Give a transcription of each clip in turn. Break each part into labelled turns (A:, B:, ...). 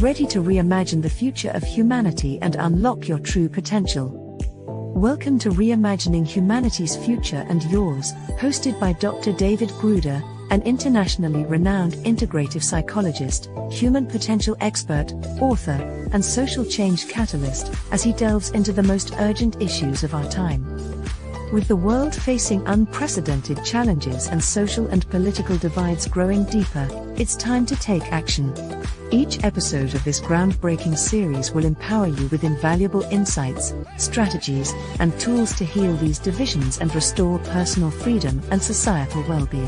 A: ready to reimagine the future of humanity and unlock your true potential. Welcome to Reimagining Humanity's Future and Yours, hosted by Dr. David Gruder, an internationally renowned integrative psychologist, human potential expert, author, and social change catalyst, as he delves into the most urgent issues of our time. With the world facing unprecedented challenges and social and political divides growing deeper, it's time to take action. Each episode of this groundbreaking series will empower you with invaluable insights, strategies, and tools to heal these divisions and restore personal freedom and societal well-being.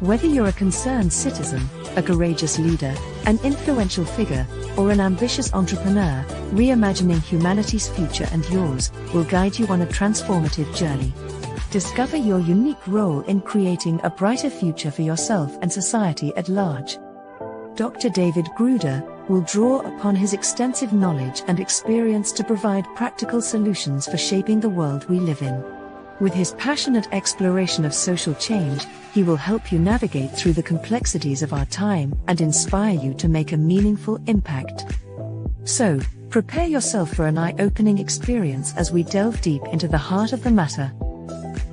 A: Whether you're a concerned citizen, a courageous leader, an influential figure, or an ambitious entrepreneur, Reimagining Humanity's Future and Yours will guide you on a transformative journey. Discover your unique role in creating a brighter future for yourself and society at large. Dr. David Gruder will draw upon his extensive knowledge and experience to provide practical solutions for shaping the world we live in. With his passionate exploration of social change, he will help you navigate through the complexities of our time and inspire you to make a meaningful impact. So, prepare yourself for an eye-opening experience as we delve deep into the heart of the matter.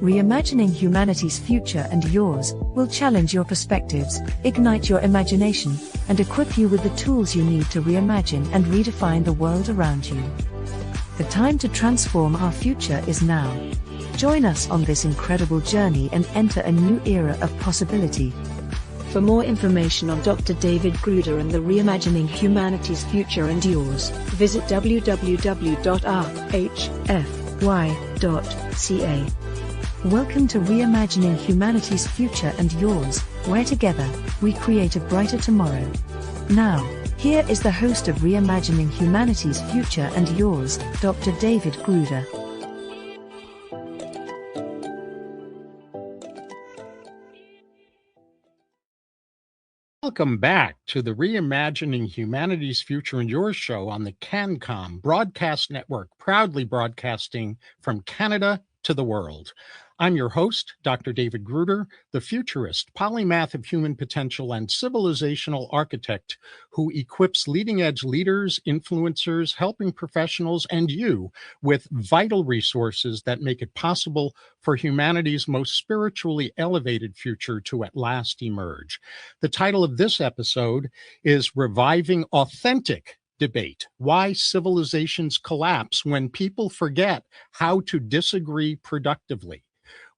A: Reimagining Humanity's Future and Yours will challenge your perspectives, ignite your imagination, and equip you with the tools you need to reimagine and redefine the world around you. The time to transform our future is now. Join us on this incredible journey and enter a new era of possibility. For more information on Dr. David Gruder and the Reimagining Humanity's Future and Yours, visit www.rhfy.ca. Welcome to Reimagining Humanity's Future and Yours, where together, we create a brighter tomorrow. Now, here is the host of Reimagining Humanity's Future and Yours, Dr. David Gruder.
B: Welcome back to the Reimagining Humanity's Future and Yours show on the CanCom Broadcast Network, proudly broadcasting from Canada to the world. I'm your host, Dr. David Gruder, the futurist, polymath of human potential, and civilizational architect who equips leading-edge leaders, influencers, helping professionals, and you with vital resources that make it possible for humanity's most spiritually elevated future to at last emerge. The title of this episode is Reviving Authentic Debate: Why Civilizations Collapse When People Forget How to Disagree Productively.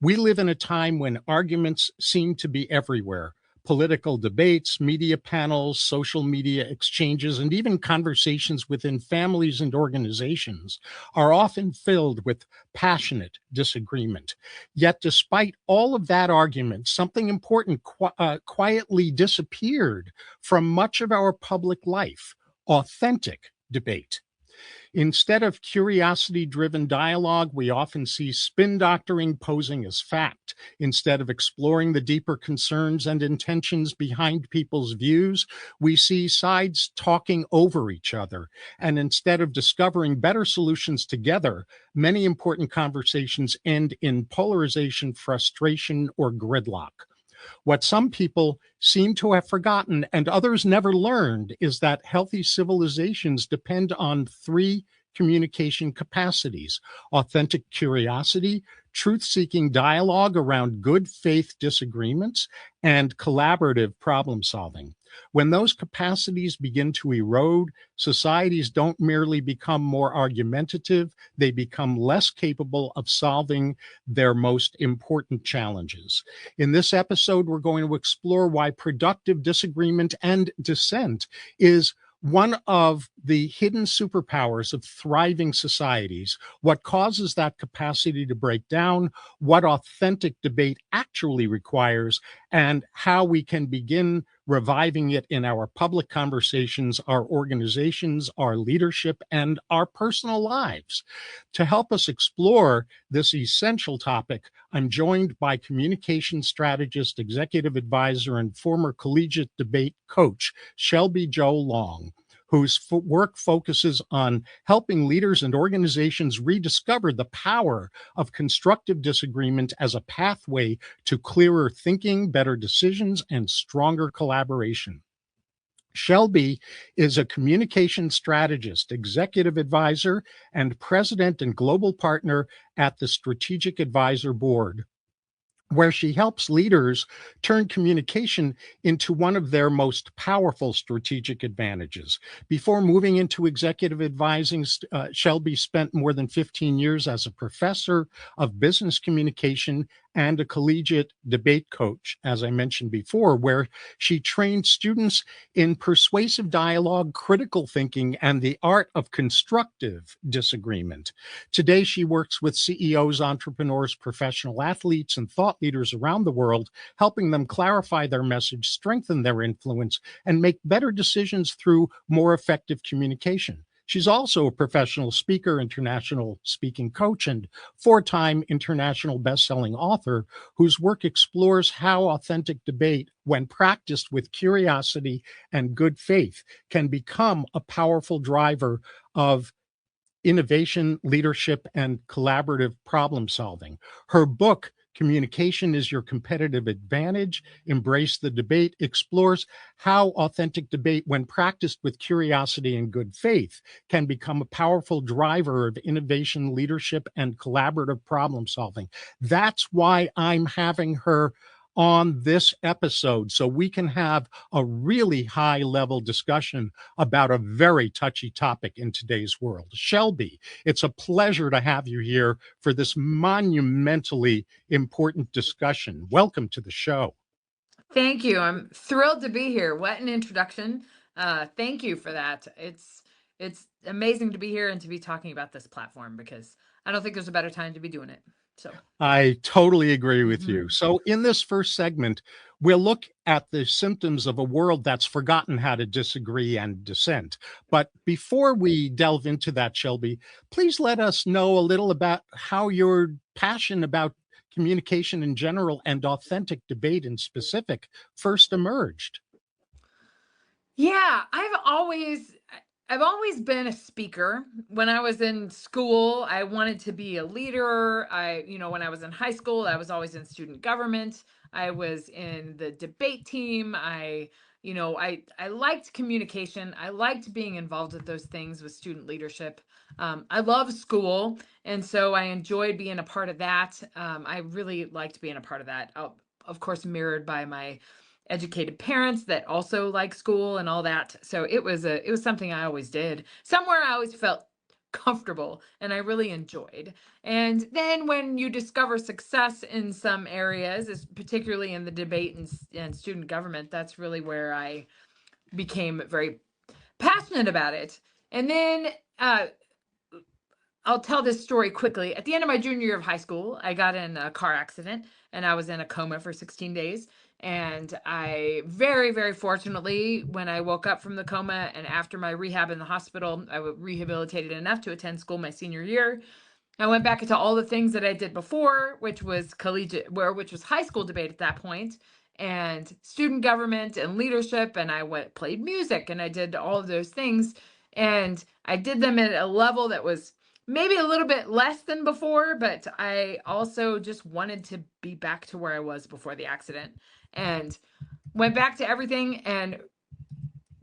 B: We live in a time when arguments seem to be everywhere. Political debates, media panels, social media exchanges, and even conversations within families and organizations are often filled with passionate disagreement. Yet, despite all of that argument, something important quietly disappeared from much of our public life: authentic debate. Instead of curiosity-driven dialogue, we often see spin doctoring posing as fact. Instead of exploring the deeper concerns and intentions behind people's views, we see sides talking over each other. And instead of discovering better solutions together, many important conversations end in polarization, frustration, or gridlock. What some people seem to have forgotten and others never learned is that healthy civilizations depend on three communication capacities: authentic curiosity, truth-seeking dialogue around good faith disagreements, and collaborative problem solving. When those capacities begin to erode, societies don't merely become more argumentative, they become less capable of solving their most important challenges. In this episode, we're going to explore why productive disagreement and dissent is one of the hidden superpowers of thriving societies, what causes that capacity to break down, what authentic debate actually requires, and how we can begin reviving it in our public conversations, our organizations, our leadership, and our personal lives. To help us explore this essential topic, I'm joined by communication strategist, executive advisor, and former collegiate debate coach, Shelby Jo Long, whose work focuses on helping leaders and organizations rediscover the power of constructive disagreement as a pathway to clearer thinking, better decisions, and stronger collaboration. Shelby is a communication strategist, executive advisor, and president and global partner at the Strategic Advisor Board, where she helps leaders turn communication into one of their most powerful strategic advantages. Before moving into executive advising, Shelby spent more than 15 years as a professor of business communication and a collegiate debate coach, as I mentioned before, where she trained students in persuasive dialogue, critical thinking, and the art of constructive disagreement. Today, she works with CEOs, entrepreneurs, professional athletes, and thought leaders around the world, helping them clarify their message, strengthen their influence, and make better decisions through more effective communication. She's also a professional speaker, international speaking coach, and four-time international best-selling author whose work explores how authentic debate, when practiced with curiosity and good faith, can become a powerful driver of innovation, leadership, and collaborative problem solving. Her book, Communication is Your Competitive Advantage, Embrace the Debate, explores how authentic debate, when practiced with curiosity and good faith, can become a powerful driver of innovation, leadership, and collaborative problem solving. That's why I'm having her on this episode, so we can have a really high level discussion about a very touchy topic in today's world. Shelby, it's a pleasure to have you here for this monumentally important discussion. Welcome to the show.
C: Thank you. I'm thrilled to be here. What an introduction. Thank you for that. It's amazing to be here and to be talking about this platform, because I don't think there's a better time to be doing it. So
B: I totally agree with you. So in this first segment, we'll look at the symptoms of a world that's forgotten how to disagree and dissent. But before we delve into that, Shelby, please let us know a little about how your passion about communication in general and authentic debate in specific first emerged.
C: Yeah, I've always been a speaker. When I was in school, I wanted to be a leader. When I was in high school, I was always in student government. I was in the debate team. I liked communication. I liked being involved with those things with student leadership. I love school, and so I enjoyed being a part of that. I really liked being a part of that. Of course, mirrored by my educated parents that also like school and all that. So it was something I always did. Somewhere I always felt comfortable and I really enjoyed. And then when you discover success in some areas, particularly in the debate and student government, that's really where I became very passionate about it. And then I'll tell this story quickly. At the end of my junior year of high school, I got in a car accident and I was in a coma for 16 days. And I very, very fortunately, when I woke up from the coma and after my rehab in the hospital, I was rehabilitated enough to attend school my senior year. I went back into all the things that I did before, which was which was high school debate at that point, and student government and leadership. And I played music and I did all of those things. And I did them at a level that was maybe a little bit less than before, but I also just wanted to be back to where I was before the accident, and went back to everything and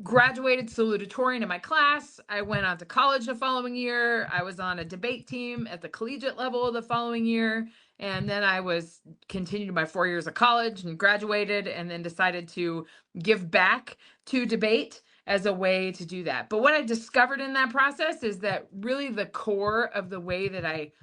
C: graduated salutatorian in my class. I went on to college the following year. I was on a debate team at the collegiate level the following year. And then I continued my 4 years of college and graduated, and then decided to give back to debate as a way to do that. But what I discovered in that process is that really the core of the way that I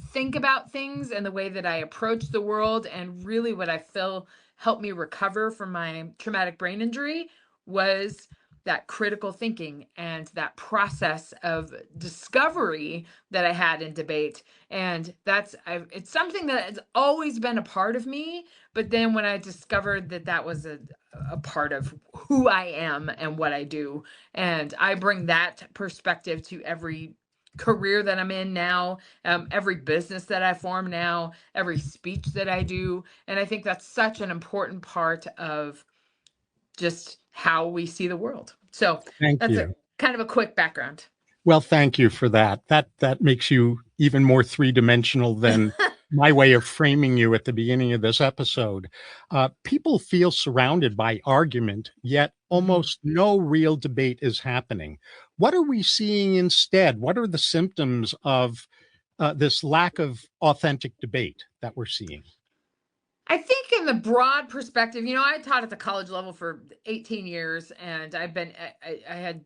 C: think about things and the way that I approach the world, and really what I feel helped me recover from my traumatic brain injury, was that critical thinking and that process of discovery that I had in debate. And it's something that has always been a part of me. But then when I discovered that was a part of who I am and what I do, and I bring that perspective to every career that I'm in now, every business that I form now, every speech that I do. And I think that's such an important part of just how we see the world. So that's a kind of a quick background.
B: Well, thank you for that. That makes you even more three-dimensional than my way of framing you at the beginning of this episode. People feel surrounded by argument, yet
C: Mhm.
B: almost no real debate is happening. What are we seeing instead? What are the symptoms of this lack of authentic debate that we're seeing?
C: I think in the broad perspective, I taught at the college level for 18 years, and I had,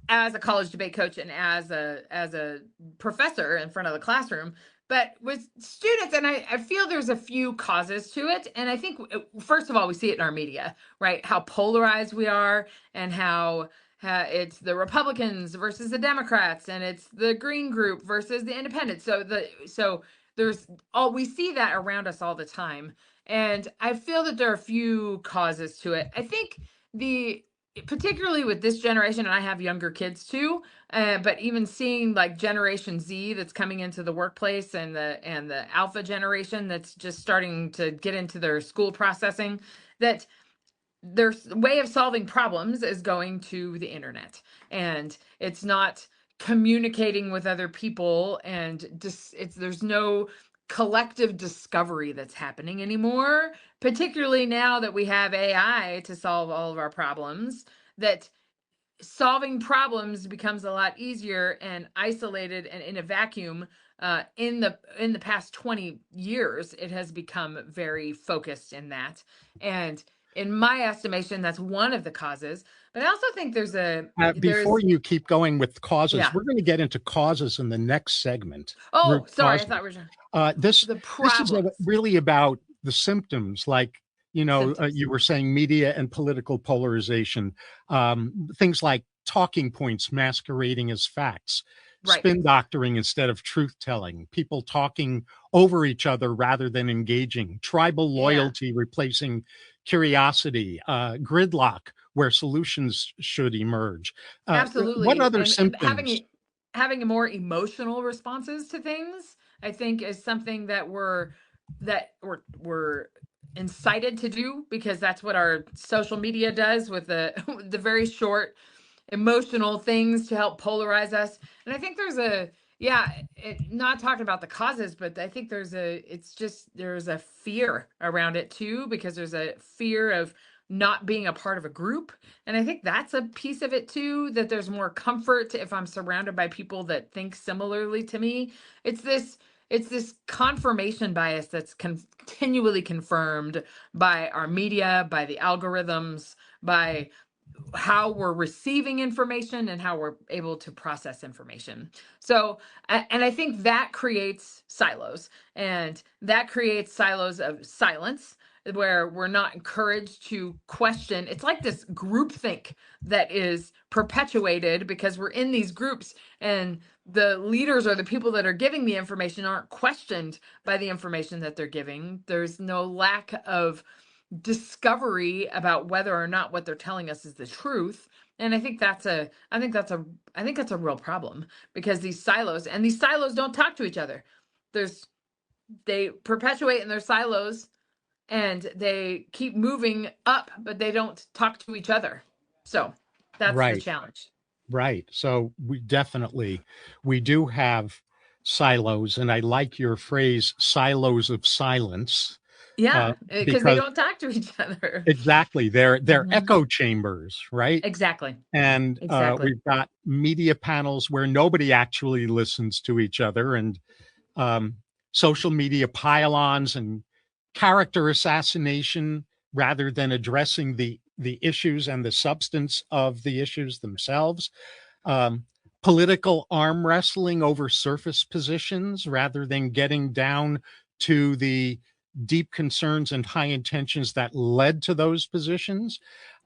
C: as a college debate coach and as a professor in front of the classroom, but with students. And I feel there's a few causes to it. And I think, first of all, we see it in our media, right? How polarized we are, and how it's the Republicans versus the Democrats, and it's the green group versus the independents. So there's all, we see that around us all the time. And I feel that there are a few causes to it. I think the particularly with this generation, and I have younger kids too, but even seeing like Generation Z that's coming into the workplace, and the alpha generation that's just starting to get into their school processing, that their way of solving problems is going to the internet, and it's not communicating with other people, and there's no collective discovery that's happening anymore, particularly now that we have AI to solve all of our problems. That solving problems becomes a lot easier and isolated and in a vacuum. In the past 20 years, it has become very focused in that. And in my estimation, that's one of the causes. But I also think
B: Before
C: there's
B: you keep going with causes,
C: yeah.
B: we're going to get into causes in the next segment. Root
C: Oh, sorry, I
B: causes.
C: thought we were
B: This
C: the
B: this is
C: problems.
B: really about the symptoms, like
C: Symptoms.
B: you were saying media and political polarization, things like talking points masquerading as facts,
C: Right.
B: spin doctoring instead of truth telling, people talking over each other rather than engaging, tribal
C: Yeah,
B: loyalty replacing curiosity, gridlock where solutions should emerge. What
C: absolutely.
B: other
C: And
B: symptoms?
C: having a more emotional responses to things, I think, is something that we're incited to do, because that's what our social media does with the the very short emotional things to help polarize us. And I think there's a yeah, not talking about the causes, but I think there's a fear around it too, because there's a fear of not being a part of a group. And I think that's a piece of it too, that there's more comfort if I'm surrounded by people that think similarly to me. It's this confirmation bias that's continually confirmed by our media, by the algorithms, by how we're receiving information and how we're able to process information. So, and I think that creates silos, and that creates silos of silence, where we're not encouraged to question. It's like this groupthink that is perpetuated because we're in these groups, and the leaders or the people that are giving the information aren't questioned by the information that they're giving. There's no lack of discovery about whether or not what they're telling us is the truth. And I think that's a real problem, because these silos don't talk to each other. There's they perpetuate in their silos, and they keep moving up, but they don't talk to each other. So that's the
B: Right.
C: challenge.
B: Right. So we do have silos, and I like your phrase silos of silence, uh,
C: Yeah, because they
B: because
C: don't talk to each other.
B: exactly they're
C: Mhm.
B: echo chambers, right?
C: Exactly.
B: And
C: Exactly.
B: we've got media panels where nobody actually listens to each other, and um, social media pylons and character assassination rather than addressing the issues and the substance of the issues themselves. um, Political arm wrestling over surface positions rather than getting down to the deep concerns and high intentions that led to those positions.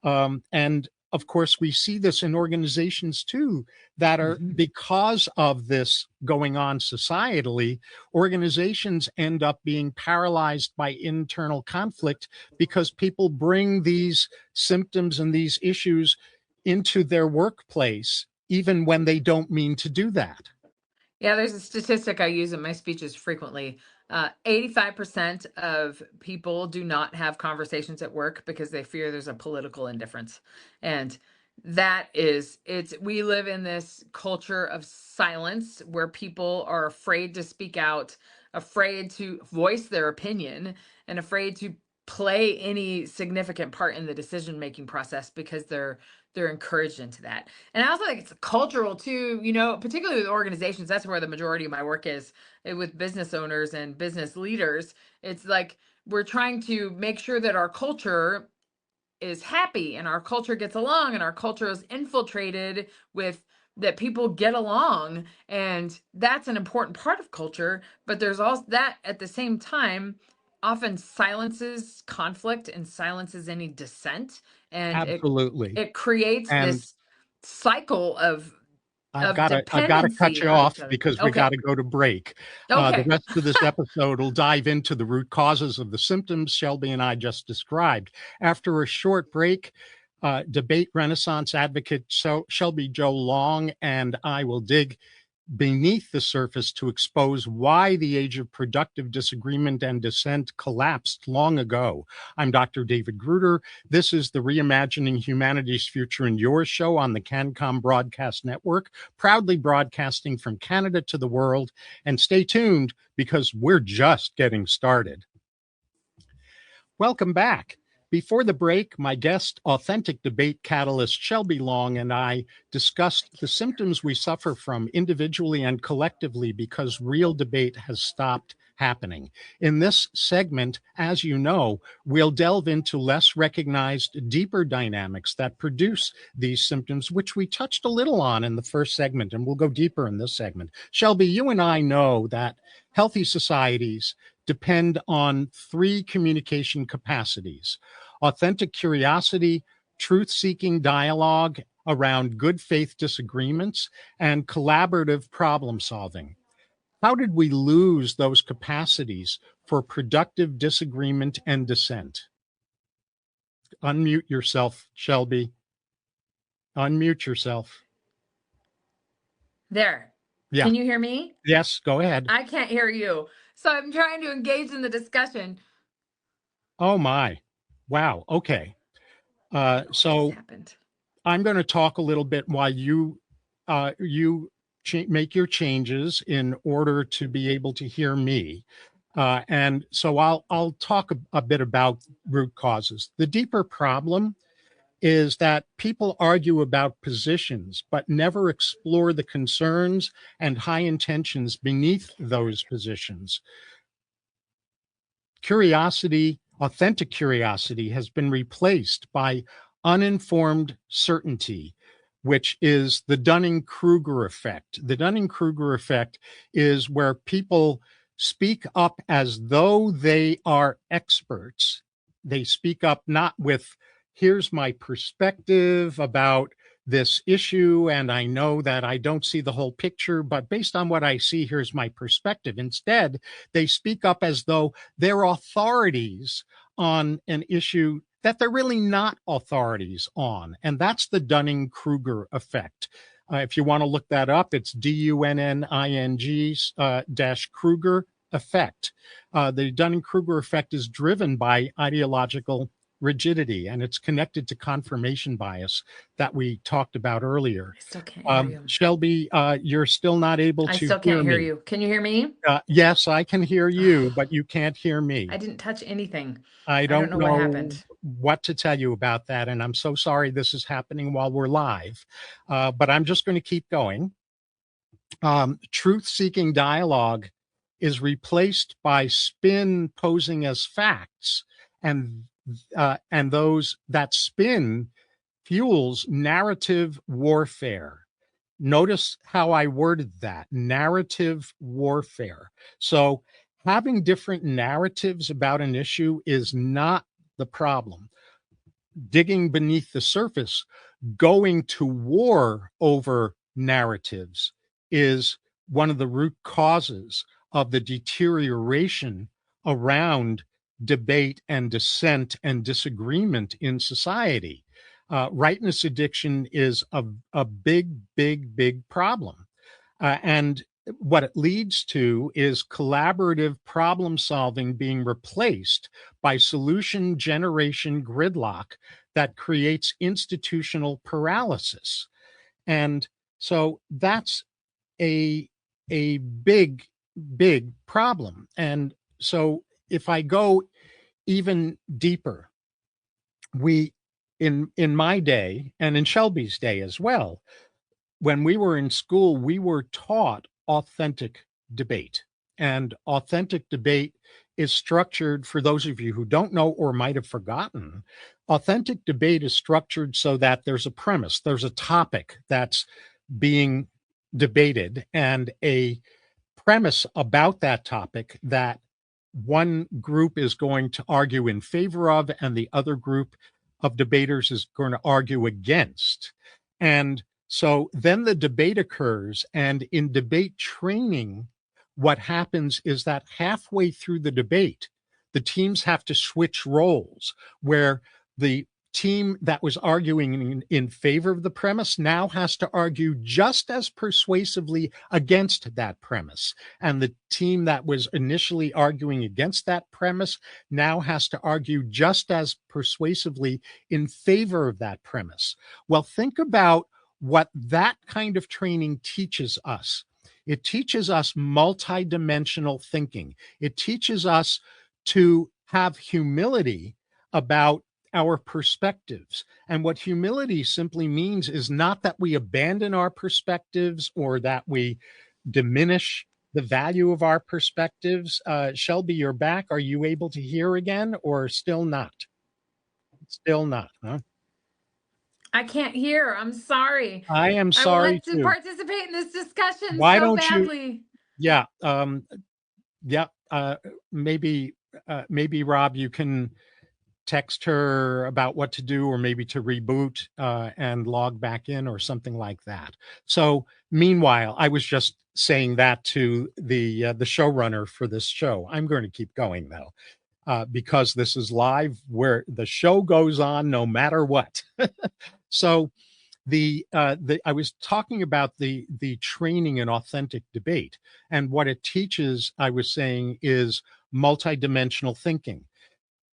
B: And of course, we see this in organizations too, that are
C: Mhm.
B: because of this going on societally, organizations end up being paralyzed by internal conflict because people bring these symptoms and these issues into their workplace, even when they don't mean to do that.
C: Yeah, there's a statistic I use in my speeches frequently. 85% of people do not have conversations at work because they fear there's a political indifference. And we live in this culture of silence where people are afraid to speak out, afraid to voice their opinion and afraid to play any significant part in the decision making process because they're encouraged into that. And I also think it's cultural too, particularly with organizations. That's where the majority of my work is, with business owners and business leaders. It's like we're trying to make sure that our culture is happy and our culture gets along and our culture is infiltrated with that people get along, and that's an important part of culture. But there's also that at the same time often silences conflict and silences any dissent, and
B: Absolutely.
C: it creates
B: And
C: this cycle of
B: I've got to cut
C: dependency
B: you
C: on
B: off
C: each other.
B: because we got
C: Okay.
B: to go to break. The
C: Okay.
B: rest of this episode will dive into the root causes of the symptoms Shelby and I just described. After a short break, debate renaissance advocate Shelby Jo Long and I will dig beneath the surface to expose why the age of productive disagreement and dissent collapsed long ago. I'm Dr. David Gruder. This is the Reimagining Humanity's Future and Yours show on the CanCom Broadcast Network, proudly broadcasting from Canada to the world. And stay tuned because we're just getting started. Welcome back. Before the break, my guest, authentic debate catalyst Shelby Long, and I discussed the symptoms we suffer from individually and collectively because real debate has stopped happening. In this segment, as you know, we'll delve into less recognized, deeper dynamics that produce these symptoms, which we touched a little on in the first segment, and we'll go deeper in this segment. Shelby, you and I know that healthy societies depend on three communication capacities: authentic curiosity, truth-seeking dialogue around good faith disagreements, and collaborative problem solving. How did we lose those capacities for productive disagreement and dissent? Unmute yourself, Shelby. Unmute yourself.
C: There.
B: Yeah.
C: Can you hear me?
B: Yes, go ahead.
C: I can't hear you. So I'm trying to engage in the discussion.
B: Oh my. Wow. Okay.
C: What
B: So
C: just happened?
B: I'm going to talk a little bit while you make your changes in order to be able to hear me. And so I'll talk a bit about root causes. The deeper problem is that people argue about positions, but never explore the concerns and high intentions beneath those positions. Curiosity, authentic curiosity, has been replaced by uninformed certainty, which is the Dunning-Kruger effect. The Dunning-Kruger effect is where people speak up as though they are experts. They speak up not with, here's my perspective about this issue, and I know that I don't see the whole picture, but based on what I see, here's my perspective. Instead, they speak up as though they're authorities on an issue that they're really not authorities on. And that's the Dunning-Kruger effect. If you want to look that up, it's DUNNING dash Kruger effect. The Dunning-Kruger effect is driven by ideological rigidity, and it's connected to confirmation bias that we talked about earlier.
C: I still can't hear you.
B: Shelby, you're still not able
C: I
B: to
C: still
B: hear
C: can't hear
B: me.
C: you. Can you hear me?
B: Yes, I can hear you, but you can't hear me.
C: I didn't touch anything.
B: I
C: don't
B: don't
C: know what
B: know
C: happened.
B: what to tell you about that, and I'm so sorry this is happening while we're live, but I'm just going to keep going. Truth-seeking dialogue is replaced by spin posing as facts, and those that spin fuels narrative warfare. Notice how I worded that: narrative warfare. So having different narratives about an issue is not the problem. Digging beneath the surface, going to war over narratives is one of the root causes of the deterioration around debate and dissent and disagreement in society. Rightness addiction is a big, big, big problem. And what it leads to is collaborative problem solving being replaced by solution generation gridlock that creates institutional paralysis. And so that's a big big problem. And so if I go even deeper, we in my day and in Shelby's day as well, when we were in school, we were taught authentic debate. And authentic debate is structured, for those of you who don't know or might have forgotten, authentic debate is structured so that there's a premise, there's a topic that's being debated, and a premise about that topic that one group is going to argue in favor of, and the other group of debaters is going to argue against. And so then the debate occurs, and in debate training, what happens is that halfway through the debate, the teams have to switch roles, where the team that was arguing in favor of the premise now has to argue just as persuasively against that premise. And the team that was initially arguing against that premise now has to argue just as persuasively in favor of that premise. Well, think about what that kind of training teaches us. It teaches us multidimensional thinking. It teaches us to have humility about our perspectives. And what humility simply means is not that we abandon our perspectives or that we diminish the value of our perspectives. Shelby, you're back. Are you able to hear again, or still not? Still not, huh?
C: I can't hear. I'm sorry.
B: I am sorry
C: I want to
B: too.
C: participate in this discussion
B: Why
C: so
B: don't
C: badly.
B: Yeah. Maybe Rob, you can text her about what to do, or maybe to reboot and log back in or something like that. So meanwhile, I was just saying that to the showrunner for this show. I'm going to keep going though, because this is live, where the show goes on no matter what. So I was talking about the training in authentic debate, and what it teaches, I was saying, is multidimensional thinking.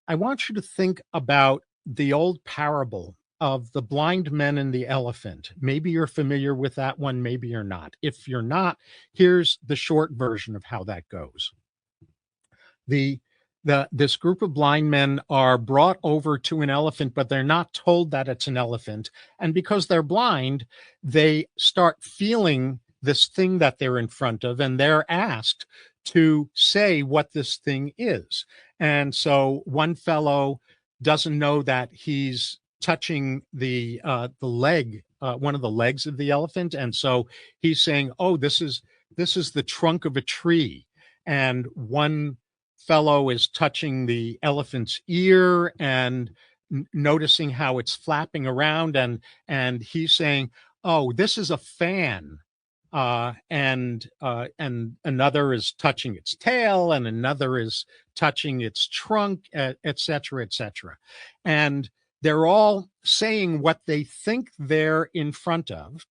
B: I want you to think about the old parable of the blind men and the elephant. Maybe you're familiar with that one, maybe you're not. If you're not, here's the short version of how that goes. This group of blind men are brought over to an elephant, but they're not told that it's an elephant. And because they're blind, they start feeling this thing that they're in front of, and they're asked to say what this thing is. And so one fellow doesn't know that he's touching the leg, one of the legs of the elephant, and so he's saying, "Oh, this is the trunk of a tree." And one fellow is touching the elephant's ear and noticing how it's flapping around, and he's saying, "Oh, this is a fan." And another is touching its tail, and another is touching its trunk, et cetera, et cetera. And they're all saying what they think they're in front of,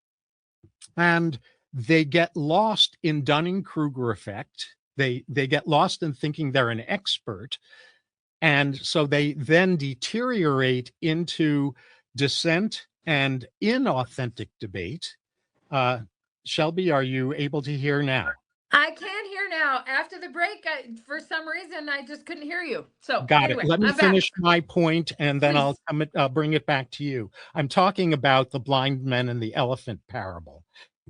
B: and they get lost in Dunning-Kruger effect. They get lost in thinking they're an expert, and so they then deteriorate into dissent and inauthentic debate. Shelby, are you able to hear now?
C: I can hear now. After the break, for some reason, I just couldn't hear you. So
B: Got
C: anyway,
B: it. Let me
C: I'm
B: finish
C: back.
B: my point, and then
C: Please.
B: I'll bring it back to you. I'm talking about the blind men and the elephant parable.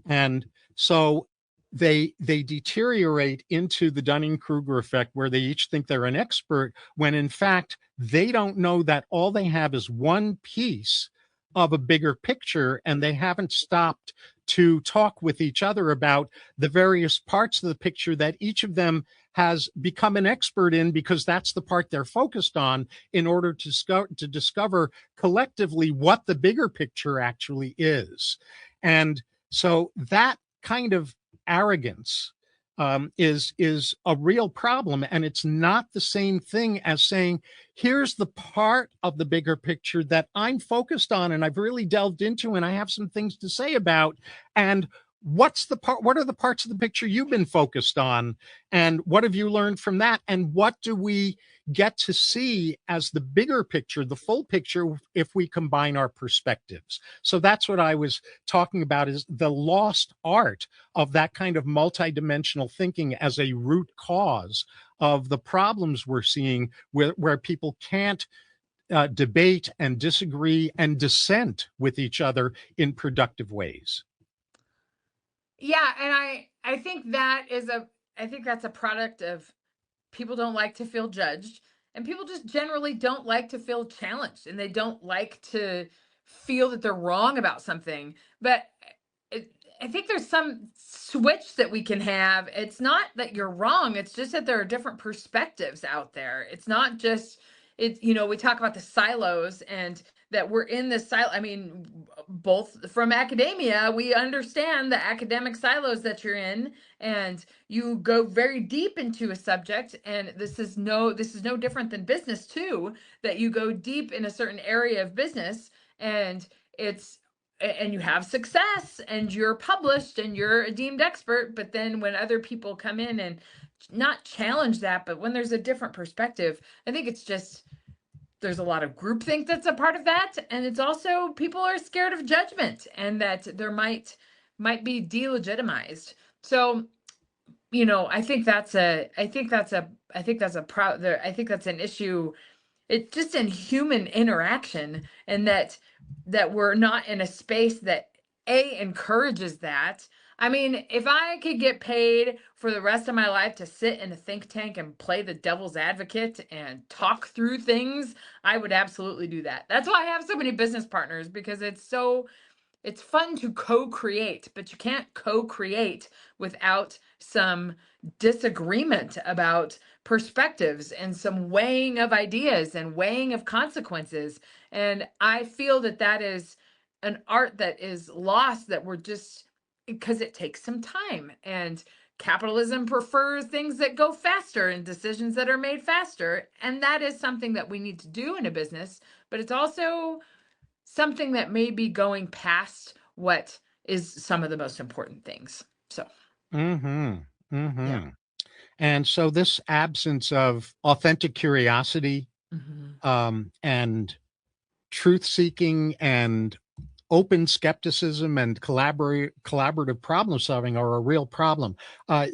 B: And so they deteriorate into the Dunning-Kruger effect, where they each think they're an expert, when in fact they don't know that all they have is one piece of a bigger picture, and they haven't stopped to talk with each other about the various parts of the picture that each of them has become an expert in, because that's the part they're focused on, in order to discover collectively what the bigger picture actually is. And so that kind of arrogance is a real problem, and it's not the same thing as saying, here's the part of the bigger picture that I'm focused on and I've really delved into, and I have some things to say about, and what are the parts of the picture you've been focused on, and what have you learned from that, and what do we get to see as the bigger picture, the full picture, if we combine our perspectives? So that's what I was talking about, is the lost art of that kind of multidimensional thinking as a root cause of the problems we're seeing, where people can't debate and disagree and dissent with each other in productive ways.
C: Yeah, and I think I think that's a product of people don't like to feel judged, and people just generally don't like to feel challenged, and they don't like to feel that they're wrong about something. But it, I think there's some switch that we can have. It's not that you're wrong, it's just that there are different perspectives out there. It's not just we talk about the silos, and that we're in this silo. I mean, both from academia, we understand the academic silos that you're in, and you go very deep into a subject, and this is no different than business too, that you go deep in a certain area of business, and it's and you have success and you're published and you're a deemed expert. But then when other people come in and not challenge that, but when there's a different perspective, I think it's just there's a lot of groupthink that's a part of that, and it's also people are scared of judgment, and that there might be delegitimized. So I think that's an issue. It's just in human interaction, and that we're not in a space that encourages that. I mean, if I could get paid for the rest of my life to sit in a think tank and play the devil's advocate and talk through things, I would absolutely do that. That's why I have so many business partners, because it's fun to co-create, but you can't co-create without some disagreement about perspectives and some weighing of ideas and weighing of consequences. And I feel that that is an art that is lost, that we're just because it takes some time, and capitalism prefers things that go faster and decisions that are made faster, and that is something that we need to do in a business, but it's also something that may be going past what is some of the most important things. So,
B: Mm-hmm.
C: yeah.
B: Mm-hmm. And so this absence of authentic curiosity,
C: Mhm.
B: and truth seeking and open skepticism and collaborative problem solving are a real problem. I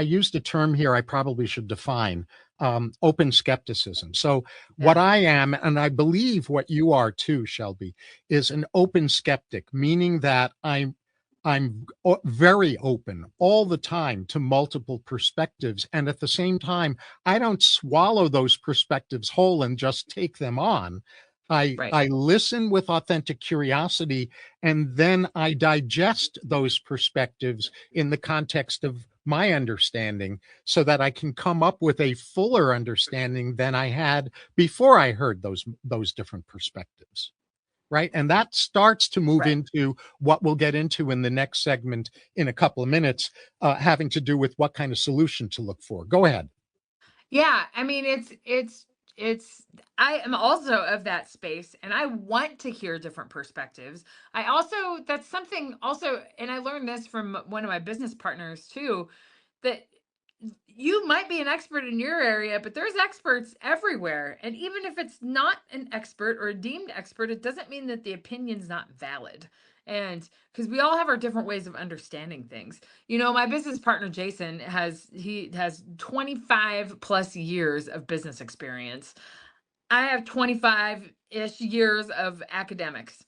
B: used a term here I probably should define: open skepticism. So what
C: Yeah.
B: I am, and I believe what you are too, Shelby, is an open skeptic, meaning that I'm very open all the time to multiple perspectives, and at the same time, I don't swallow those perspectives whole and just take them on.
C: Right.
B: I listen with authentic curiosity, and then I digest those perspectives in the context of my understanding, so that I can come up with a fuller understanding than I had before I heard those different perspectives. Right. And that starts to move
C: Right.
B: into what we'll get into in the next segment in a couple of minutes, having to do with what kind of solution to look for. Go ahead.
C: Yeah, I mean, it's I am also of that space, and I want to hear different perspectives. I also That's something also, and I learned this from one of my business partners too, that you might be an expert in your area, but there's experts everywhere. And even if it's not an expert or a deemed expert, it doesn't mean that the opinion's not valid. And because we all have our different ways of understanding things. My business partner Jason has 25 plus years of business experience. I have 25-ish years of academics.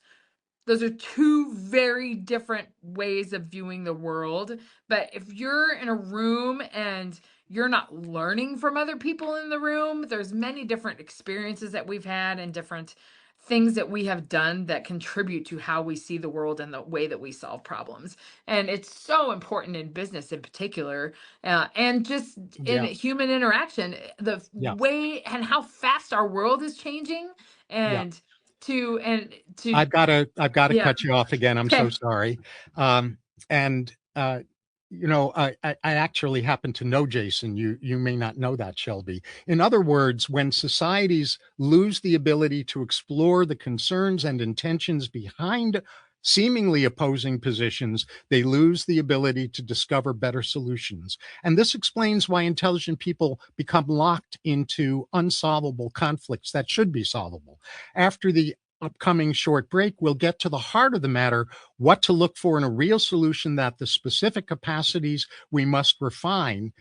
C: Those are two very different ways of viewing the world. But if you're in a room and you're not learning from other people in the room, there's many different experiences that we've had and different things that we have done that contribute to how we see the world and the way that we solve problems. And it's so important in business in particular, and just in
B: Yeah.
C: human interaction, the
B: Yeah.
C: way and how fast our world is changing,
B: Yeah.
C: and to
B: I've got to
C: yeah.
B: cut you off again. I'm so
C: Okay.
B: sorry. And I actually happen to know Jason. You may not know that, Shelby. In other words, when societies lose the ability to explore the concerns and intentions behind seemingly opposing positions, they lose the ability to discover better solutions. And this explains why intelligent people become locked into unsolvable conflicts that should be solvable. After the upcoming short break, we'll get to the heart of the matter, what to look for in a real solution, that the specific capacities we must refine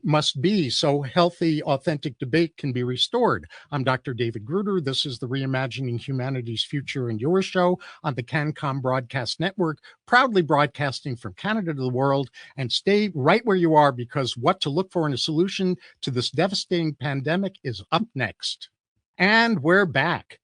B: must be so healthy, authentic debate can be restored. I'm Dr. David Gruder. This is the Reimagining Humanity's Future and Your show on the CanCom Broadcast Network, proudly broadcasting from Canada to the world. And stay right where you are, because what to look for in a solution to this devastating pandemic is up next. And we're back.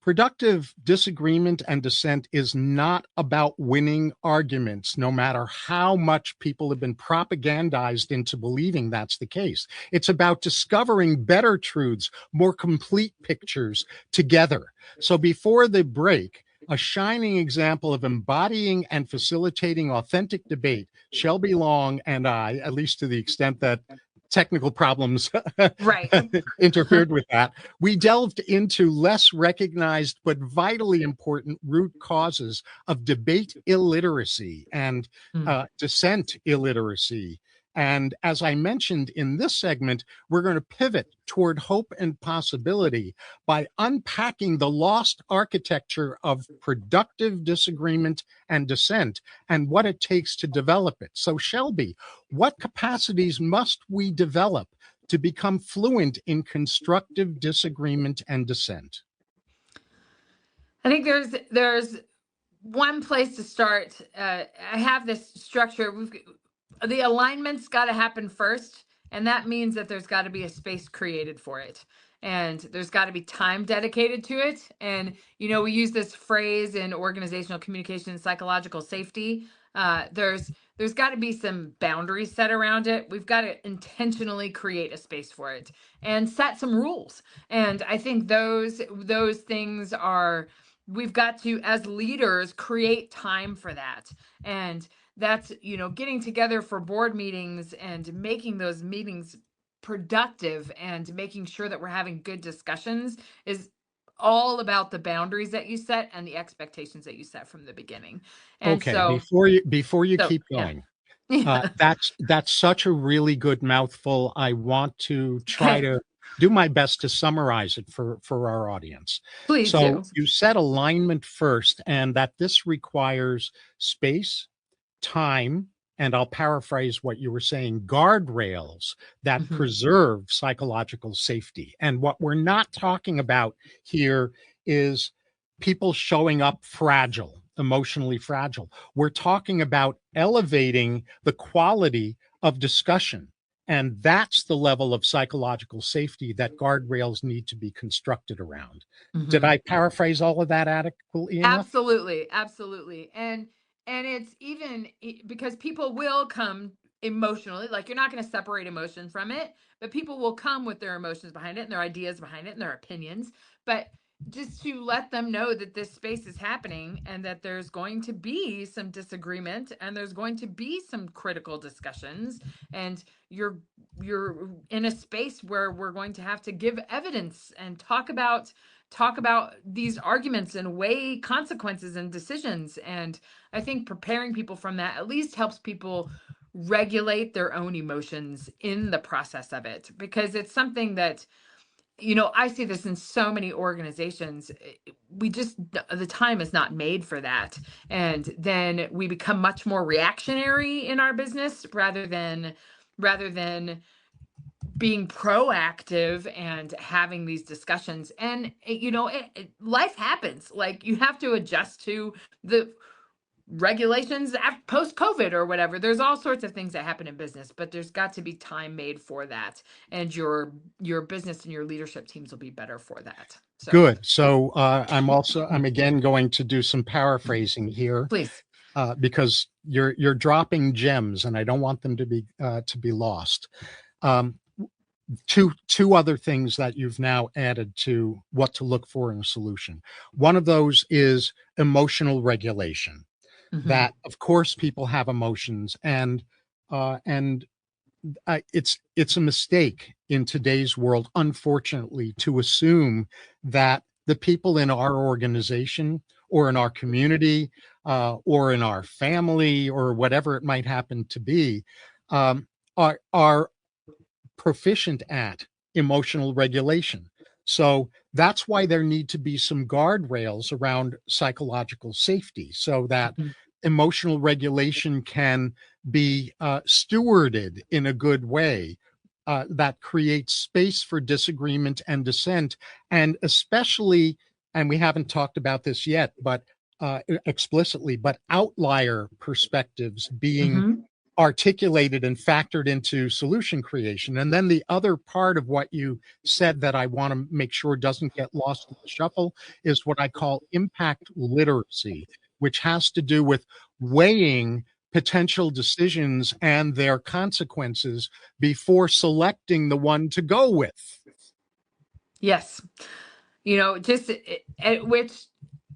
B: Productive disagreement and dissent is not about winning arguments, no matter how much people have been propagandized into believing that's the case. It's about discovering better truths, more complete pictures together. So before the break, a shining example of embodying and facilitating authentic debate, Shelby Long and I, at least to the extent that technical problems
C: Right.
B: interfered with that, we delved into less recognized but vitally important root causes of debate illiteracy and dissent illiteracy. And as I mentioned in this segment, we're going to pivot toward hope and possibility by unpacking the lost architecture of productive disagreement and dissent and what it takes to develop it. So, Shelby, what capacities must we develop to become fluent in constructive disagreement and dissent?
C: I think there's one place to start. I have this structure. The alignment's got to happen first, and that means that there's got to be a space created for it, and there's got to be time dedicated to it. And we use this phrase in organizational communication and psychological safety. There's got to be some boundaries set around it. We've got to intentionally create a space for it and set some rules. And I think those things are, we've got to, as leaders, create time for that. And that's, getting together for board meetings and making those meetings productive and making sure that we're having good discussions is all about the boundaries that you set and the expectations that you set from the beginning. And
B: okay,
C: so
B: before you keep going,
C: yeah.
B: that's such a really good mouthful. I want to try to do my best to summarize it for our audience.
C: Please
B: so
C: do.
B: You said alignment first, and that this requires space, time, and I'll paraphrase what you were saying, guardrails that preserve psychological safety. And what we're not talking about here is people showing up fragile, emotionally fragile. We're talking about elevating the quality of discussion. And that's the level of psychological safety that guardrails need to be constructed around. Did I paraphrase all of that adequately enough?
C: Absolutely. And it's even because people will come emotionally, like you're not going to separate emotion from it, but people will come with their emotions behind it and their ideas behind it and their opinions. But just to let them know that this space is happening and that there's going to be some disagreement and there's going to be some critical discussions, and you're in a space where we're going to have to give evidence and talk about these arguments and weigh consequences and decisions. And I think preparing people from that at least helps people regulate their own emotions in the process of it, because it's something that I see this in so many organizations. The time is not made for that. And then we become much more reactionary in our business rather than being proactive and having these discussions. And life happens. Like, you have to adjust to the regulations post COVID or whatever. There's all sorts of things that happen in business, but there's got to be time made for that, and your business and your leadership teams will be better for that. So
B: good. So I'm again going to do some paraphrasing here,
C: please,
B: because you're dropping gems, and I don't want them to be lost. Two other things that you've now added to what to look for in a solution. One of those is emotional regulation. That, of course, people have emotions, and it's a mistake in today's world, unfortunately, to assume that the people in our organization or in our community, or in our family, or whatever it might happen to be, are proficient at emotional regulation. So that's why there need to be some guardrails around psychological safety so that
C: Mhm.
B: emotional regulation can be stewarded in a good way, that creates space for disagreement and dissent, and especially, and we haven't talked about this yet, but explicitly, but outlier perspectives being
C: Mhm.
B: articulated and factored into solution creation. And then the other part of what you said that I want to make sure doesn't get lost in the shuffle is what I call impact literacy, which has to do with weighing potential decisions and their consequences before selecting the one to go with.
C: Yes. Just which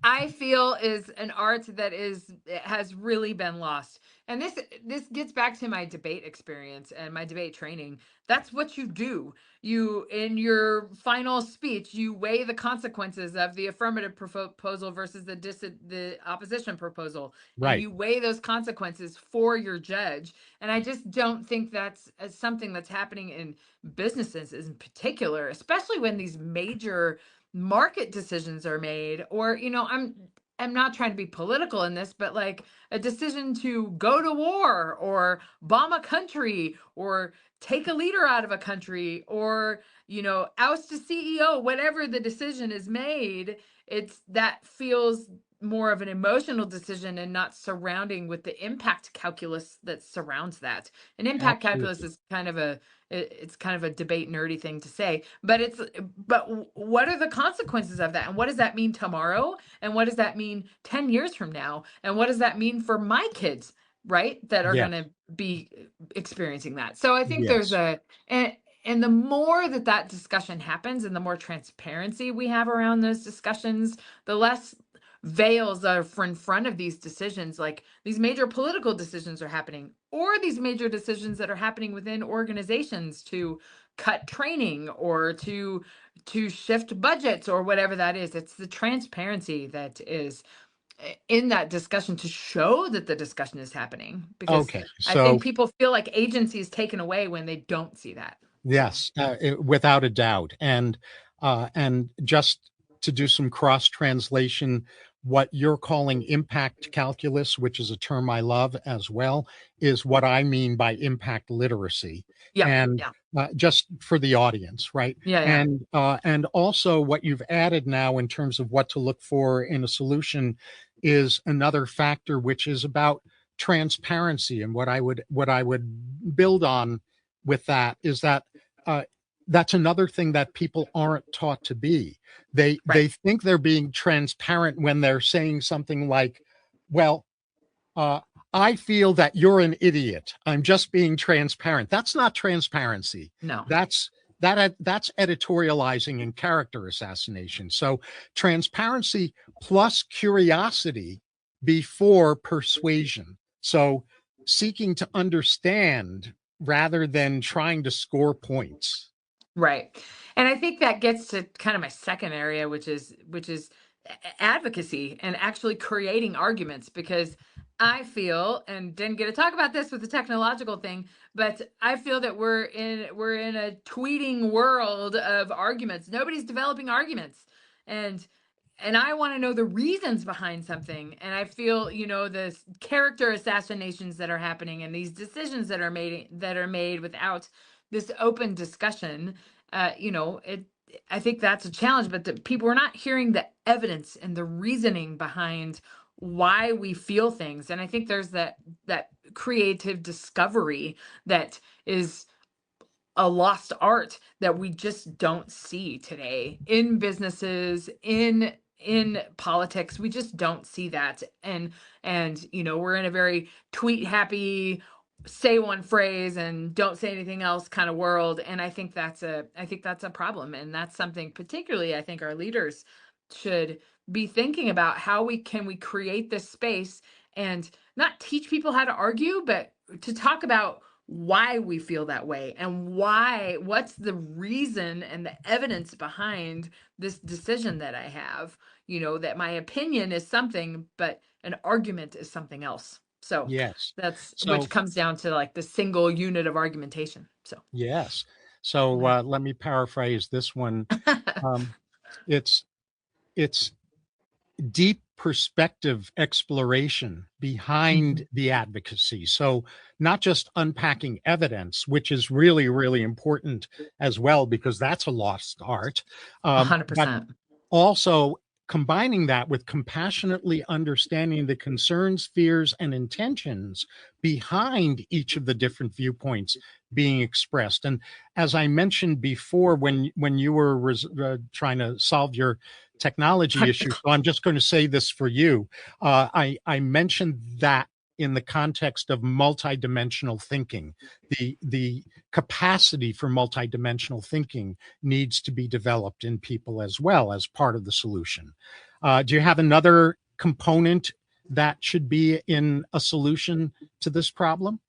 C: I feel is an art that has really been lost. And this gets back to my debate experience and my debate training. That's what you do. You, in your final speech, you weigh the consequences of the affirmative proposal versus the opposition proposal, and
B: Right.
C: you weigh those consequences for your judge. And I just don't think that's something that's happening in businesses in particular, especially when these major market decisions are made. Or I'm not trying to be political in this, but like a decision to go to war or bomb a country or take a leader out of a country or oust a CEO, whatever the decision is made, it's that feels more of an emotional decision and not surrounding with the impact calculus that surrounds that. And impact calculus
B: Absolutely.
C: is it's kind of a debate nerdy thing to say, but what are the consequences of that, and what does that mean tomorrow, and what does that mean 10 years from now, and what does that mean for my kids, right, that are going
B: Yes.
C: to be experiencing that. So I think there's
B: Yes.
C: and the more that discussion happens and the more transparency we have around those discussions, the less veils are in front of these decisions. Like these major political decisions are happening, or these major decisions that are happening within organizations to cut training or to shift budgets or whatever that is. It's the transparency that is in that discussion to show that the discussion is happening, because
B: Okay.
C: I think
B: So,
C: people feel like agency is taken away when they don't see that.
B: yes, without a doubt. And just to do some cross translation, what you're calling impact calculus, which is a term I love as well, is what I mean by impact literacy.
C: Yeah,
B: And
C: yeah,
B: just for the audience, right?
C: yeah, yeah.
B: And also what you've added now in terms of what to look for in a solution is another factor, which is about transparency. And what I would build on with that is that uh, that's another thing that people aren't taught to be. They
C: Right.
B: think they're being transparent when they're saying something like, "Well, uh, I feel that you're an idiot. I'm just being transparent." That's not transparency.
C: No.
B: That's that's editorializing and character assassination. So transparency plus curiosity before persuasion. So seeking to understand rather than trying to score points.
C: Right. And I think that gets to kind of my second area, which is advocacy and actually creating arguments, because I feel, and didn't get to talk about this with the technological thing, but I feel that we're in a tweeting world of arguments. Nobody's developing arguments. And I want to know the reasons behind something. And I feel, the character assassinations that are happening and these decisions that are made without this open discussion. It I think that's a challenge, but the people are not hearing the evidence and the reasoning behind why we feel things. And I think there's that creative discovery that is a lost art that we just don't see today in businesses, in politics. We just don't see that. And we're in a very tweet happy, say one phrase and don't say anything else kind of world. And I think that's a problem. And that's something particularly I think our leaders should be thinking about. How we create this space and not teach people how to argue, but to talk about why we feel that way and what's the reason and the evidence behind this decision that I have, that my opinion is something, but an argument is something else. So
B: Yes.
C: that's
B: So,
C: which comes down to like the single unit of argumentation. So
B: yes. So let me paraphrase this one. Um, it's it's deep perspective exploration behind the advocacy. So not just unpacking evidence, which is really, really important as well, because that's a lost art, but
C: 100%.
B: also combining that with compassionately understanding the concerns, fears, and intentions behind each of the different viewpoints being expressed. And as I mentioned before, when you were trying to solve your technology issue, so I'm just going to say this for you. I mentioned that in the context of multidimensional thinking, the capacity for multidimensional thinking needs to be developed in people as well as part of the solution. Do you have another component that should be in a solution to this problem?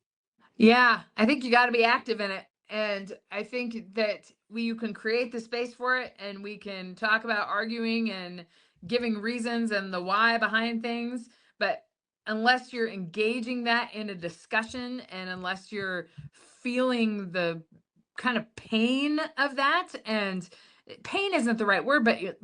C: Yeah, I think you got to be active in it. And I think that you can create the space for it, and we can talk about arguing and giving reasons and the why behind things. But unless you're engaging that in a discussion, and unless you're feeling the kind of pain of that, and pain isn't the right word, but you're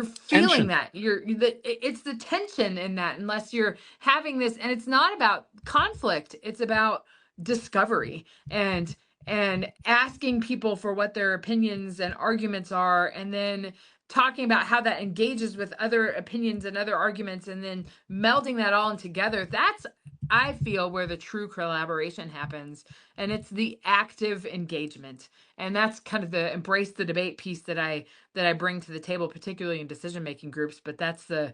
C: feeling
B: Tension.
C: that it's the tension in that, unless you're having this. And it's not about conflict, it's about discovery and asking people for what their opinions and arguments are, and then talking about how that engages with other opinions and other arguments, and then melding that all in together. That's, I feel, where the true collaboration happens. And it's the active engagement. And that's kind of the embrace the debate piece that I bring to the table, particularly in decision making groups. But that's the,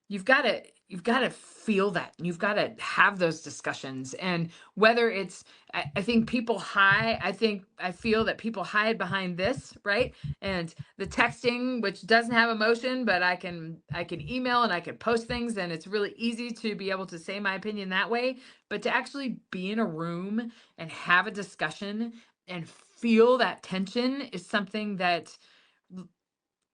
C: you've got to feel that, and you've got to have those discussions. And whether it's, I think people hide, I feel that people hide behind this, right? And the texting, which doesn't have emotion, but I can email and I can post things, and it's really easy to be able to say my opinion that way. But to actually be in a room and have a discussion and feel that tension is something that,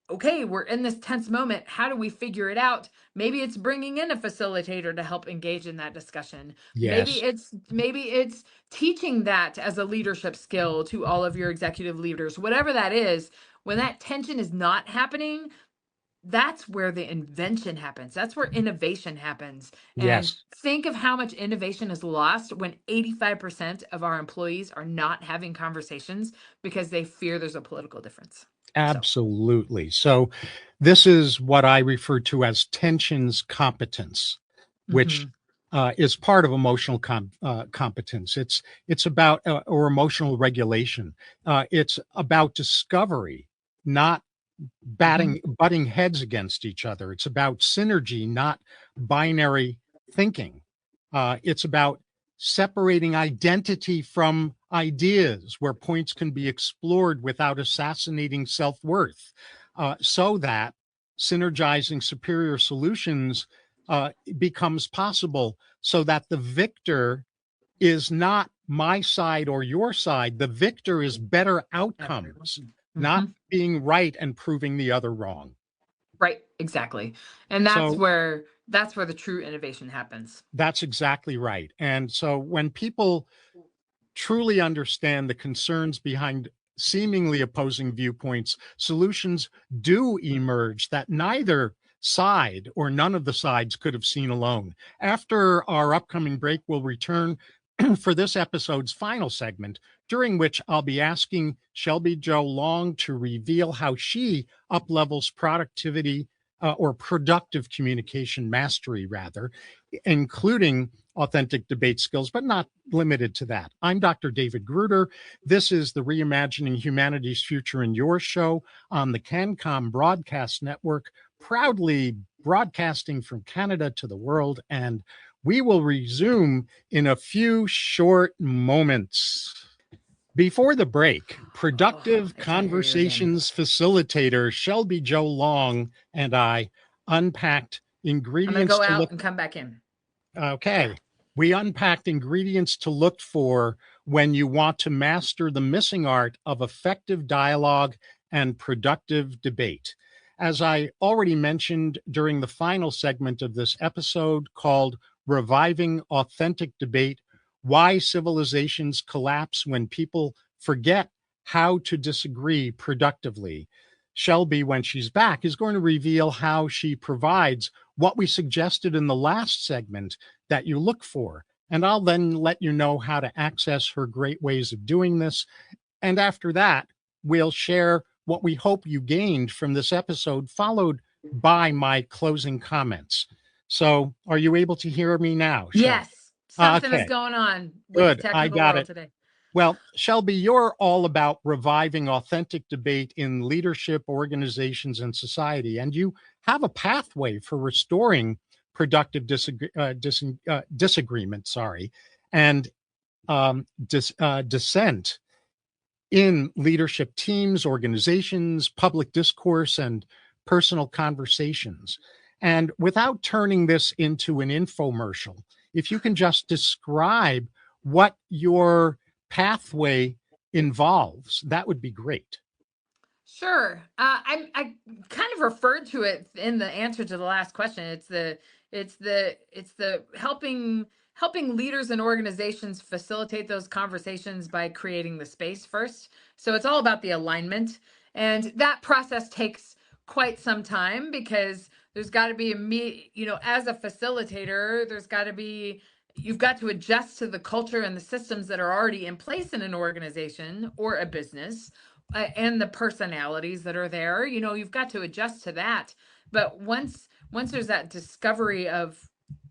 C: okay, we're in this tense moment. How do we figure it out? Maybe it's bringing in a facilitator to help engage in that discussion.
B: Yes.
C: Maybe it's teaching that as a leadership skill to all of your executive leaders. Whatever that is, when that tension is not happening, that's where the invention happens. That's where innovation happens. And
B: Yes.
C: think of how much innovation is lost when 85% of our employees are not having conversations because they fear there's a political difference. So,
B: Absolutely. So this is what I refer to as tensions competence, which
C: mhm.
B: is part of emotional competence. It's about or emotional regulation. It's about discovery, not
C: Mhm.
B: butting heads against each other. It's about synergy, not binary thinking. It's about separating identity from ideas, where points can be explored without assassinating self-worth, so that synergizing superior solutions becomes possible, so that the victor is not my side or your side. The victor is better outcomes, not
C: Mhm.
B: being right and proving the other wrong.
C: Right, exactly. And
B: So
C: that's where the true innovation happens.
B: that's exactly right. And so when people truly understand the concerns behind seemingly opposing viewpoints, solutions do emerge that neither side or none of the sides could have seen alone. After our upcoming break, we'll return for this episode's final segment, during which I'll be asking Shelby Jo Long to reveal how she uplevels productivity or productive communication mastery, rather, including authentic debate skills, but not limited to that. I'm Dr. David Gruder. This is the Reimagining Humanity's Future in Your show on the CanCom Broadcast Network, proudly broadcasting from Canada to the world. And we will resume in a few short moments. Before the break,
C: Oh,
B: productive
C: I can't hear you again.
B: conversations facilitator Shelby Jo Long and I unpacked
C: I'm going to
B: ingredients
C: go
B: to
C: out
B: look.
C: and come back in. Yeah.
B: Okay. We unpacked ingredients to look for when you want to master the missing art of effective dialogue and productive debate. As I already mentioned during the final segment of this episode called Reviving Authentic Debate, Why Civilizations Collapse When People Forget How to Disagree Productively. Shelby, when she's back, is going to reveal how she provides what we suggested in the last segment that you look for. And I'll then let you know how to access her great ways of doing this. And after that, we'll share what we hope you gained from this episode, followed by my closing comments. So, are you able to hear me now, Shelby?
C: Yes, something is
B: Okay,
C: going on with the
B: good. I
C: technical
B: got
C: world
B: it.
C: today.
B: Well, Shelby, you're all about reviving authentic debate in leadership, organizations, and society, and you have a pathway for restoring productive disagreement, and dissent in leadership teams, organizations, public discourse, and personal conversations. And without turning this into an infomercial, if you can just describe what your pathway involves, that would be great.
C: Sure. I kind of referred to it in the answer to the last question. It's the helping leaders and organizations facilitate those conversations by creating the space first. So it's all about the alignment, and that process takes quite some time because there's got to be as a facilitator, you've got to adjust to the culture and the systems that are already in place in an organization or a business, and the personalities that are there. You've got to adjust to that. But once there's that discovery of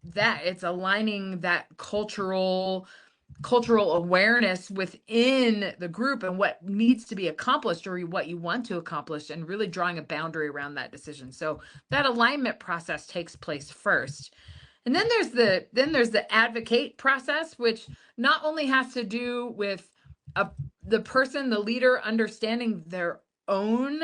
C: that, it's aligning that cultural awareness within the group and what needs to be accomplished or what you want to accomplish, and really drawing a boundary around that decision. So that alignment process takes place first. And then there's the advocate process, which not only has to do with the leader, understanding their own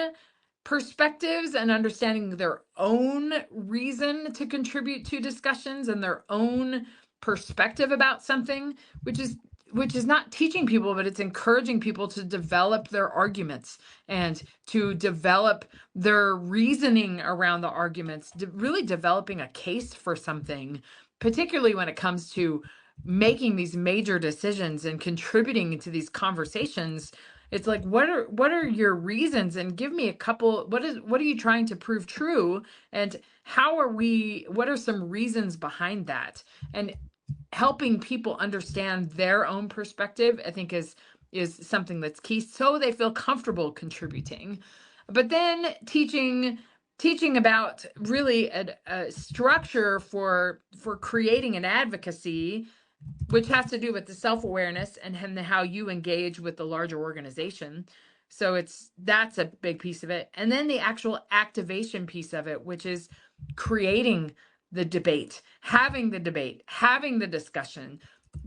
C: perspectives and understanding their own reason to contribute to discussions and their own perspective about something, which is not teaching people, but it's encouraging people to develop their arguments and to develop their reasoning around the arguments, really developing a case for something, particularly when it comes to making these major decisions and contributing to these conversations. It's like, what are your reasons, and give me a couple. What are you trying to prove true, and what are some reasons behind that? And helping people understand their own perspective, I think, is something that's key, so they feel comfortable contributing. But then teaching about really a structure for creating an advocacy, which has to do with the self-awareness and how you engage with the larger organization. So that's a big piece of it. And then the actual activation piece of it, which is creating the debate, having the discussion,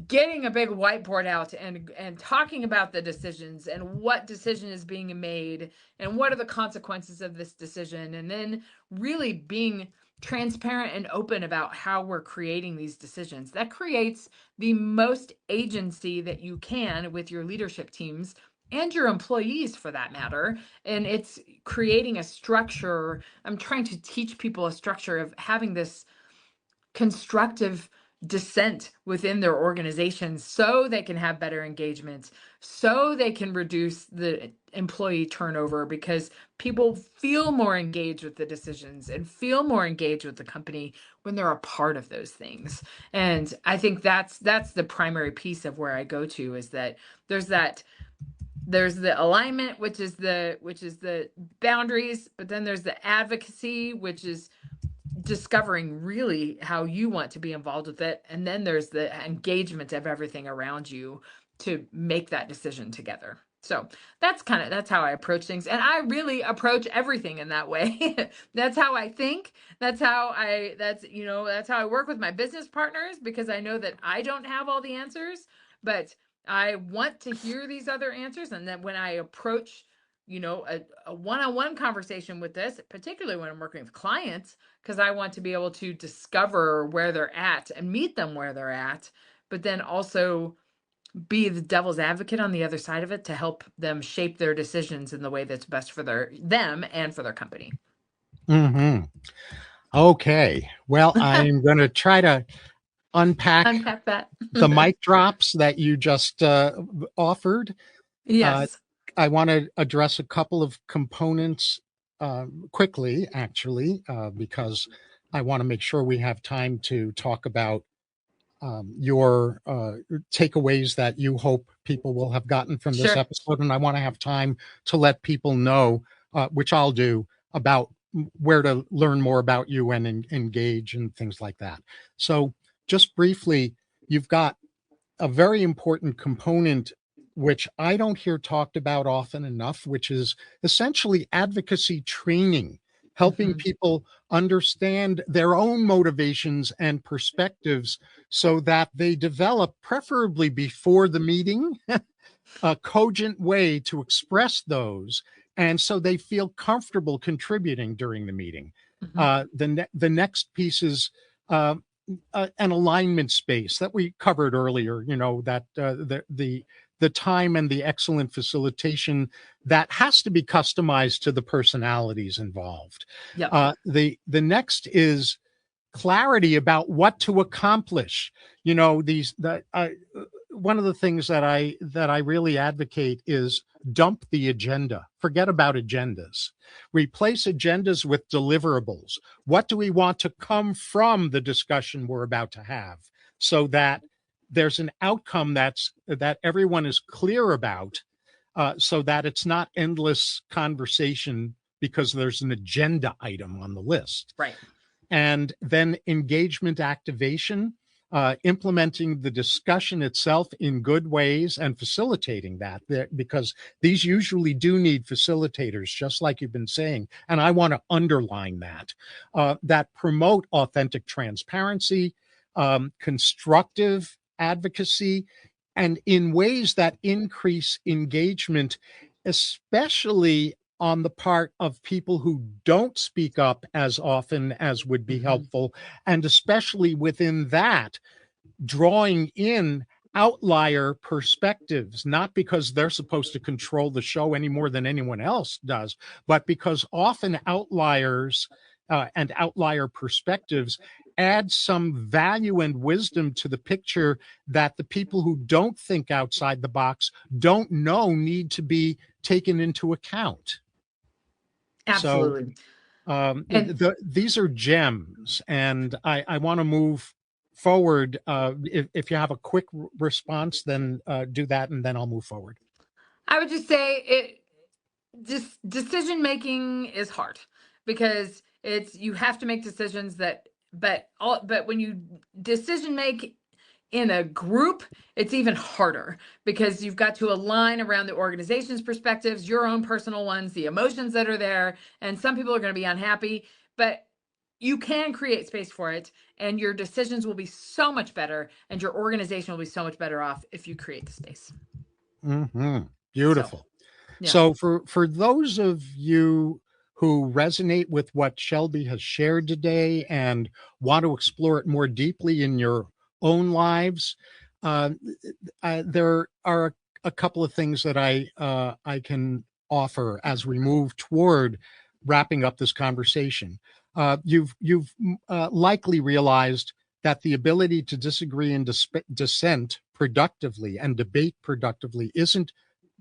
C: getting a big whiteboard out and talking about the decisions and what decision is being made and what are the consequences of this decision. And then really being transparent and open about how we're creating these decisions. That creates the most agency that you can with your leadership teams and your employees, for that matter. And it's creating a structure. I'm trying to teach people a structure of having this constructive dissent within their organizations, so they can have better engagement, so they can reduce the employee turnover, because people feel more engaged with the decisions and feel more engaged with the company when they're a part of those things. And I think that's the primary piece of where I go to, is that there's the alignment, which is the boundaries, but then there's the advocacy, which is discovering really how you want to be involved with it. And then there's the engagement of everything around you to make that decision together. So that's how I approach things. And I really approach everything in that way. That's how I think. That's how I work with my business partners, because I know that I don't have all the answers, but I want to hear these other answers. And then when I approach a one-on-one conversation with this, particularly when I'm working with clients, because I want to be able to discover where they're at and meet them where they're at, but then also be the devil's advocate on the other side of it to help them shape their decisions in the way that's best for them and for their company.
B: Mm-hmm. Okay. Well, I'm going to try to unpack
C: that.
B: the mic drops that you just offered.
C: Yes.
B: I want to address a couple of components quickly, actually, because I want to make sure we have time to talk about your takeaways that you hope people will have gotten from this
C: Sure.
B: episode. And I want to have time to let people know, which I'll do, about where to learn more about you and engage and things like that. So just briefly, you've got a very important component which I don't hear talked about often enough, which is essentially advocacy training, helping people understand their own motivations and perspectives so that they develop, preferably before the meeting, a cogent way to express those. And so they feel comfortable contributing during the meeting. The next piece is an alignment space that we covered earlier, that the time and the excellent facilitation that has to be customized to the personalities involved.
C: Yep.
B: The next is clarity about what to accomplish. One of the things that I really advocate is dump the agenda. Forget about agendas. Replace agendas with deliverables. What do we want to come from the discussion we're about to have, so that there's an outcome that everyone is clear about, so that it's not endless conversation because there's an agenda item on the list.
C: Right.
B: And then engagement activation, implementing the discussion itself in good ways and facilitating that, because these usually do need facilitators, just like you've been saying. And I want to underline that promote authentic transparency, constructive advocacy, and in ways that increase engagement, especially on the part of people who don't speak up as often as would be helpful, and especially within that, drawing in outlier perspectives, not because they're supposed to control the show any more than anyone else does, but because often outliers and outlier perspectives add some value and wisdom to the picture that the people who don't think outside the box don't know need to be taken into account.
C: Absolutely.
B: So these are gems, and I want to move forward. If you have a quick response, then do that, and then I'll move forward.
C: I would just say decision making is hard, because you have to make decisions but when you decision make in a group, it's even harder, because you've got to align around the organization's perspectives, your own personal ones, the emotions that are there, and some people are going to be unhappy, but you can create space for it, and your decisions will be so much better, and your organization will be so much better off if you create the space.
B: Beautiful. So for those of you who resonate with what Shelby has shared today and want to explore it more deeply in your own lives, there are a couple of things that I can offer as we move toward wrapping up this conversation. You've likely realized that the ability to disagree and dissent productively and debate productively isn't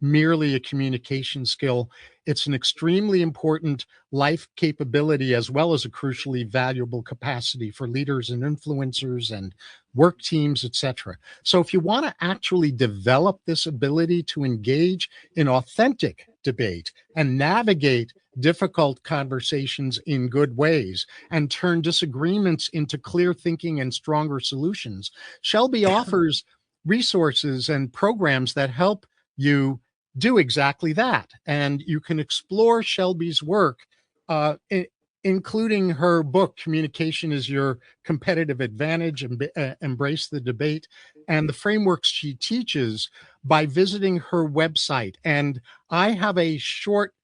B: merely a communication skill. It's an extremely important life capability, as well as a crucially valuable capacity for leaders and influencers and work teams, etc. So if you want to actually develop this ability to engage in authentic debate and navigate difficult conversations in good ways and turn disagreements into clear thinking and stronger solutions, Shelby offers resources and programs that help you do exactly that. And you can explore Shelby's work, including her book, Communication is Your Competitive Advantage, Embrace the Debate, and the frameworks she teaches, by visiting her website. And I have a short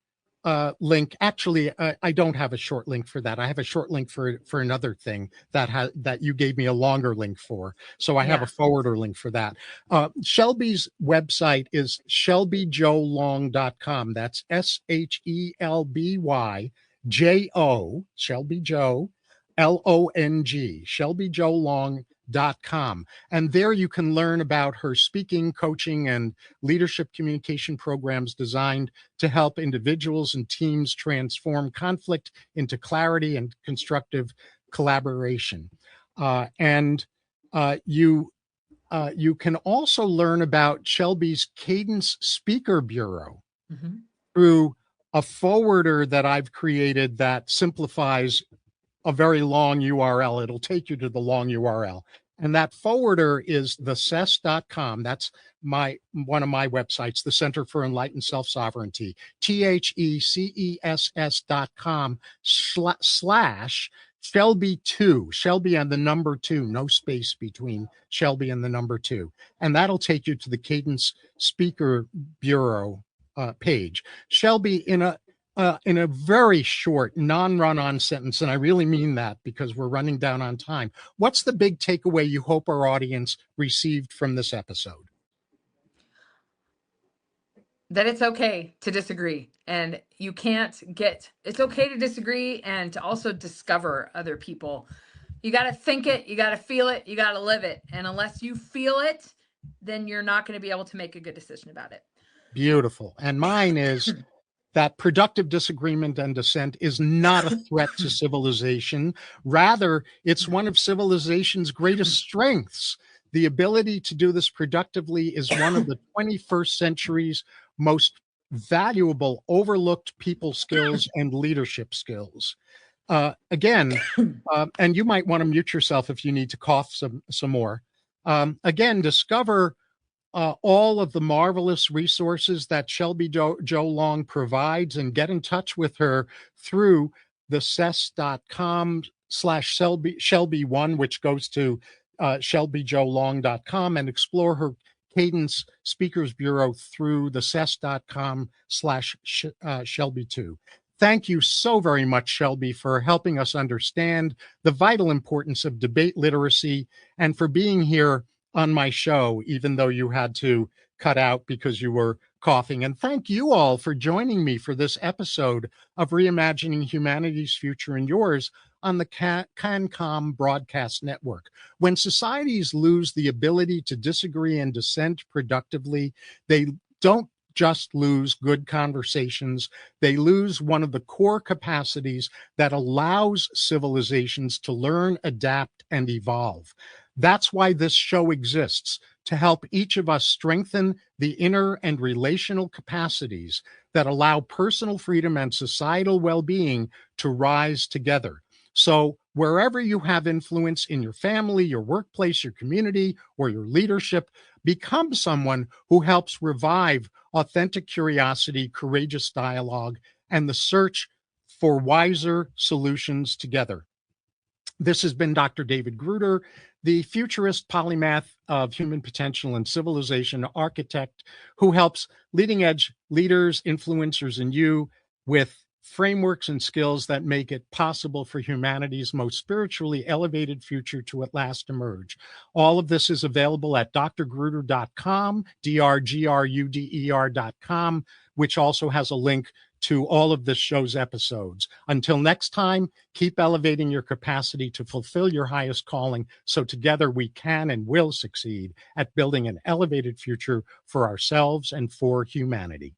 B: link. Actually, I don't have a short link for that. I have a short link for another thing that you gave me a longer link for. So I have a forwarder link for that. Shelby's website is shelbyjolong.com. That's SHELBYJO, Shelby Jo, LONG, shelbyjolong.com. And there you can learn about her speaking, coaching, and leadership communication programs designed to help individuals and teams transform conflict into clarity and constructive collaboration. And you can also learn about Shelby's Cadence Speaker Bureau through a forwarder that I've created that simplifies a very long URL. It'll take you to the long URL. And that forwarder is thecess.com. That's one of my websites, the Center for Enlightened Self-Sovereignty, THECESS.com / Shelby2, Shelby and the number 2, no space between Shelby and the number 2. And that'll take you to the Cadence Speaker Bureau page. Shelby, in a very short, non-run-on sentence, and I really mean that because we're running down on time, what's the big takeaway you hope our audience received from this episode?
C: That it's okay to disagree, and it's okay to disagree and to also discover other people. You got to think it, you got to feel it, you got to live it. And unless you feel it, then you're not going to be able to make a good decision about it.
B: Beautiful. And mine is that productive disagreement and dissent is not a threat to civilization. Rather, it's one of civilization's greatest strengths. The ability to do this productively is one of the 21st century's most valuable, overlooked people skills and leadership skills. Again, and you might want to mute yourself if you need to cough some more. Again, discover all of the marvelous resources that Shelby Jo Long provides and get in touch with her through the cess.com / Shelby1, which goes to shelbyjolong.com, and explore her Cadence Speakers Bureau through the cess.com / Shelby2. Thank you so very much, Shelby, for helping us understand the vital importance of debate literacy and for being here on my show, even though you had to cut out because you were coughing. And thank you all for joining me for this episode of Reimagining Humanity's Future and Yours on the CanCom Broadcast Network. When societies lose the ability to disagree and dissent productively, they don't just lose good conversations. They lose one of the core capacities that allows civilizations to learn, adapt, and evolve. That's why this show exists, to help each of us strengthen the inner and relational capacities that allow personal freedom and societal well-being to rise together. So wherever you have influence in your family, your workplace, your community, or your leadership, become someone who helps revive authentic curiosity, courageous dialogue, and the search for wiser solutions together. This has been Dr. David Gruder, the futurist polymath of human potential and civilization architect who helps leading edge leaders, influencers, and you with frameworks and skills that make it possible for humanity's most spiritually elevated future to at last emerge. All of this is available at drgruder.com, drgruder.com, which also has a link to all of this show's episodes. Until next time, keep elevating your capacity to fulfill your highest calling so together we can and will succeed at building an elevated future for ourselves and for humanity.